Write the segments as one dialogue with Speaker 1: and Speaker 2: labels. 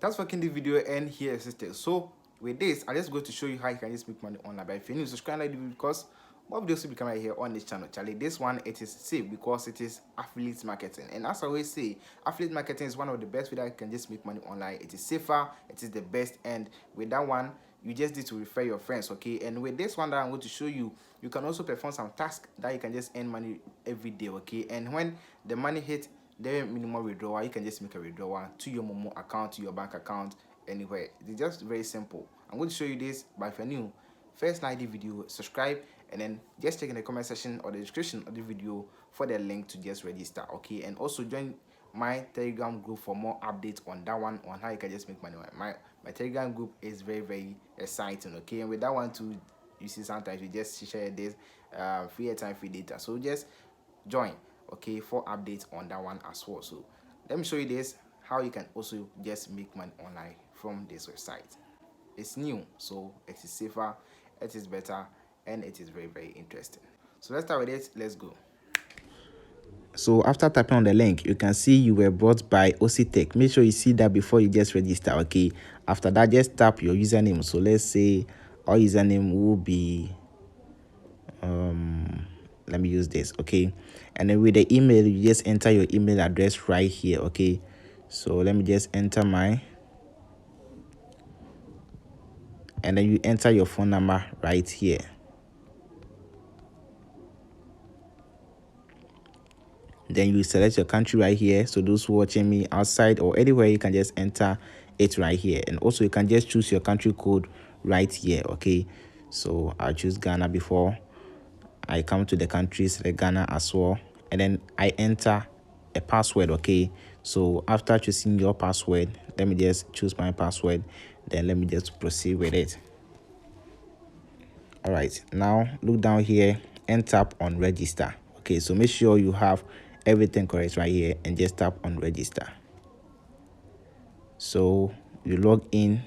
Speaker 1: Thanks for watching the video, and here is it. So with this, I just go to show you how you can just make money online. But if you're new, subscribe like the video because more videos will be coming here on this channel. Charlie, this one it is safe because it is affiliate marketing. And as I always say, affiliate marketing is one of the best way that you can just make money online. It is safer, it is the best, and with that one, you just need to refer your friends, okay? And with this one that I'm going to show you, you can also perform some tasks that you can just earn money every day, okay? And when the money hit the minimum withdrawal, you can just make a withdrawal to your Momo account, to your bank account, anywhere. It's just very simple. I'm going to show you this, but if you're new, first like the video, subscribe, and then just check in the comment section or the description of the video for the link to just register, okay? And also join my Telegram group for more updates on that one, on how you can just make money. My Telegram group is very exciting, okay? And with that one too, you see sometimes we just share this free airtime, free data. So just join, okay, for updates on that one as well. So let me show you this, how you can also just make money online from this website. It's new, so it is safer, it is better, and it is very interesting. So let's start with it. Let's go. So after tapping on the link, you can see you were brought by OCTech. Make sure you see that before you just register, okay? After that, just tap your username. So let's say our username will be let me use this, okay? And then with the email, you just enter your email address right here, okay? So let me just enter mine, and then you enter your phone number right here. Then you select your country right here. So those watching me outside or anywhere, you can just enter it right here. And also you can just choose your country code right here, okay? So I'll choose Ghana before I come to the country, select Ghana as well, and then I enter a password, okay? So after choosing your password, let me just choose my password, then let me just proceed with it. All right, now look down here and tap on register, okay? So make sure you have everything correct right here and just tap on register. So you log in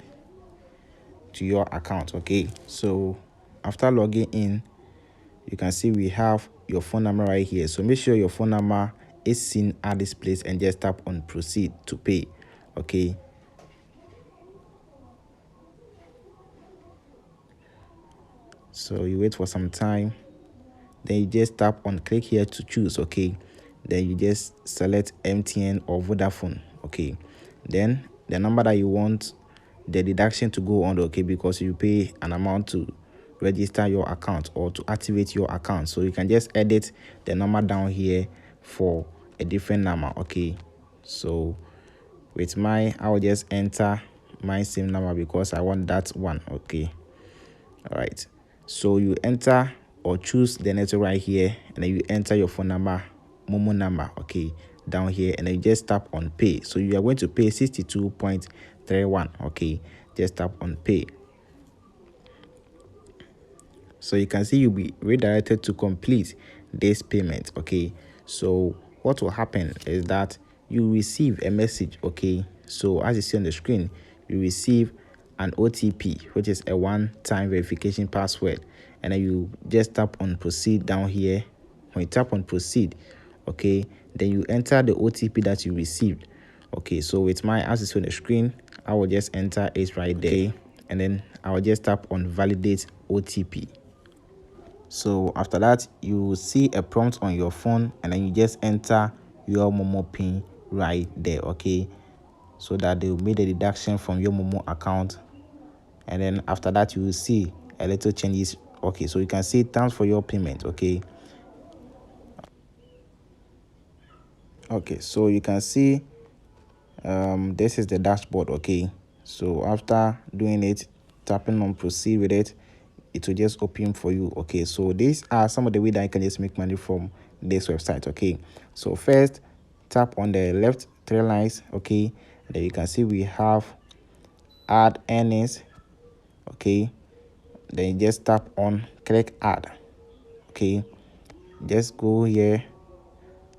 Speaker 1: to your account, okay? So after logging in, you can see we have your phone number right here. So make sure your phone number is seen at this place and just tap on proceed to pay, okay? So you wait for some time, then you just tap on click here to choose, okay? Then you just select MTN or Vodafone, okay? Then the number that you want the deduction to go on, okay, because you pay an amount to register your account or to activate your account. So you can just edit the number down here for a different number, okay? So with mine, I will just enter my same number because I want that one, okay? All right, so you enter or choose the network right here, and then you enter your phone number, Momo number, okay, down here, and then you just tap on pay. So you are going to pay 62.31, okay? Just tap on pay. So you can see you'll be redirected to complete this payment, okay? So what will happen is that you receive a message, okay? So as you see on the screen, you receive an OTP, which is a one-time verification password, and then you just tap on proceed down here. When you tap on proceed, okay, then you enter the OTP that you received, okay? So with my, as you see on the screen, I will just enter it right there, and then I will just tap on validate OTP. So after that, you will see a prompt on your phone, and then you just enter your Momo pin right there, okay? So that they will make the deduction from your Momo account, and then after that you will see a little changes, okay? So you can see thanks for your payment, okay? Okay, so you can see this is the dashboard, okay? So after doing it, tapping on proceed with it, it will just open for you, okay? So these are some of the way that you can just make money from this website, okay? So first, tap on the left three lines, okay? Then you can see we have add earnings, okay? Then you just tap on click add, okay? Just go here,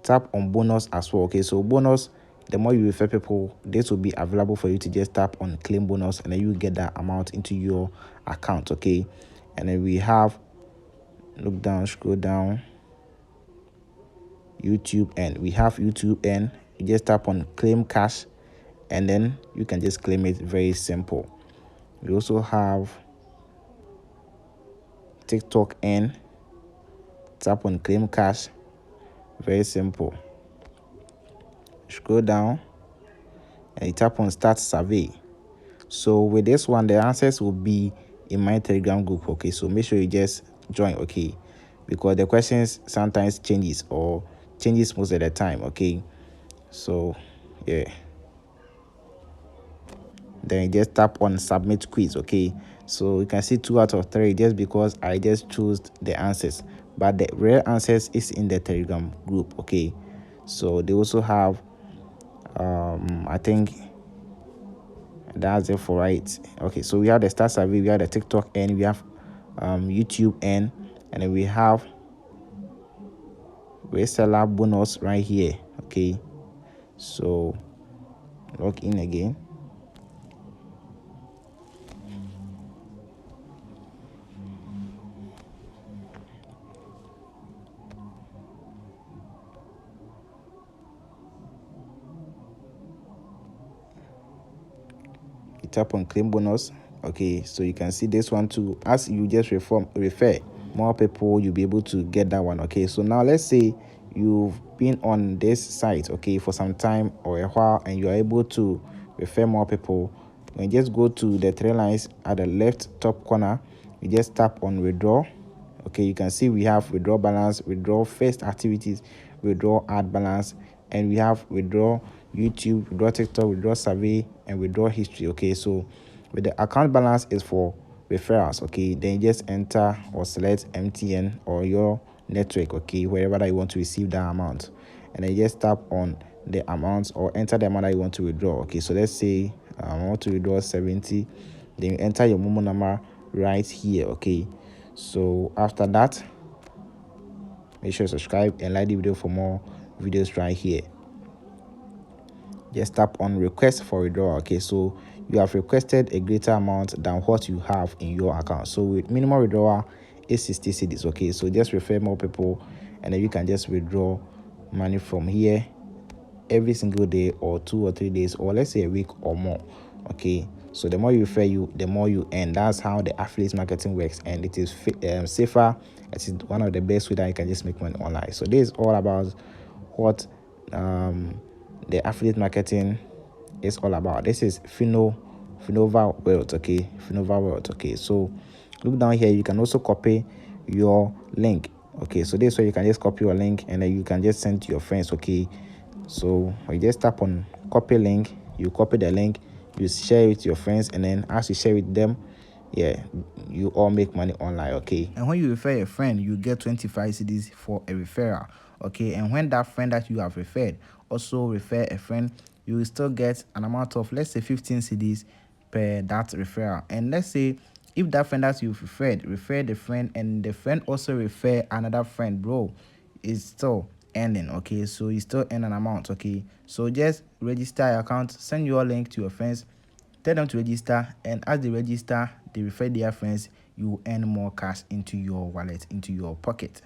Speaker 1: tap on bonus as well, okay? So bonus, the more you refer people, this will be available for you to just tap on claim bonus, and then you get that amount into your account, okay? And then we have, look down, scroll down, YouTube, and we have YouTube, and you just tap on claim cash, and then you can just claim it. Very simple. We also have TikTok Earn. Tap on claim cash. Very simple. Scroll down and you tap on start survey. So with this one, the answers will be in my Telegram group. Okay, so make sure you just join. Okay, because the questions sometimes changes or changes most of the time. Okay, so yeah, then you just tap on submit quiz. Okay, so you can see 2 out of 3 just because I just chose the answers, but the real answers is in the Telegram group. Okay, so they also have I think that's it for right. Okay, so we have the star survey, we have the TikTok Earn, we have YouTube Earn, and then we have reseller bonus right here. Okay, so log in again. You tap on claim bonus. Okay, so you can see this one too. As you just refer more people, you'll be able to get that one. Okay, so now let's say you've been on this site, okay, for some time or a while, and you are able to refer more people. When you just go to the 3 lines at the left top corner, you just tap on withdraw. Okay, you can see we have withdraw balance, withdraw first activities, withdraw ad balance, and we have withdraw YouTube, withdraw TikTok, withdraw survey, and withdraw history. Okay, so with the account balance is for referrals. Okay, then you just enter or select MTN or your network. Okay, wherever that you want to receive that amount, and then you just tap on the amount or enter the amount that you want to withdraw. Okay, so let's say I want to withdraw 70. Then you enter your Momo number right here. Okay, so after that, make sure you subscribe and like the video for more videos right here. Just tap on request for withdrawal. Okay, so you have requested a greater amount than what you have in your account. So with minimum withdrawal is 60 cedis. Okay, so just refer more people and then you can just withdraw money from here every single day or 2 or 3 days, or let's say a week or more. Okay, so the more you refer, the more you earn. That's how the affiliate marketing works, and it is safer. It is one of the best way that you can just make money online. So this is all about what the affiliate marketing is all about. This is Finova Wealth. Okay, Finova Wealth. Okay, so look down here, you can also copy your link. Okay, so this way you can just copy your link and then you can just send to your friends. Okay, so you just tap on copy link, you copy the link, you share it with your friends, and then as you share with them, yeah, you all make money online. Okay, and when you refer a friend, you get 25 cedis for a referral. Okay, and when that friend that you have referred also refer a friend, you will still get an amount of, let's say, 15 cedis per that referral. And let's say if that friend that you've referred the friend, and the friend also refer another friend, bro, is still earning. Okay, so you still earn an amount. Okay, so just register your account, send your link to your friends, tell them to register, and as they register, they refer their friends, you earn more cash into your wallet, into your pocket.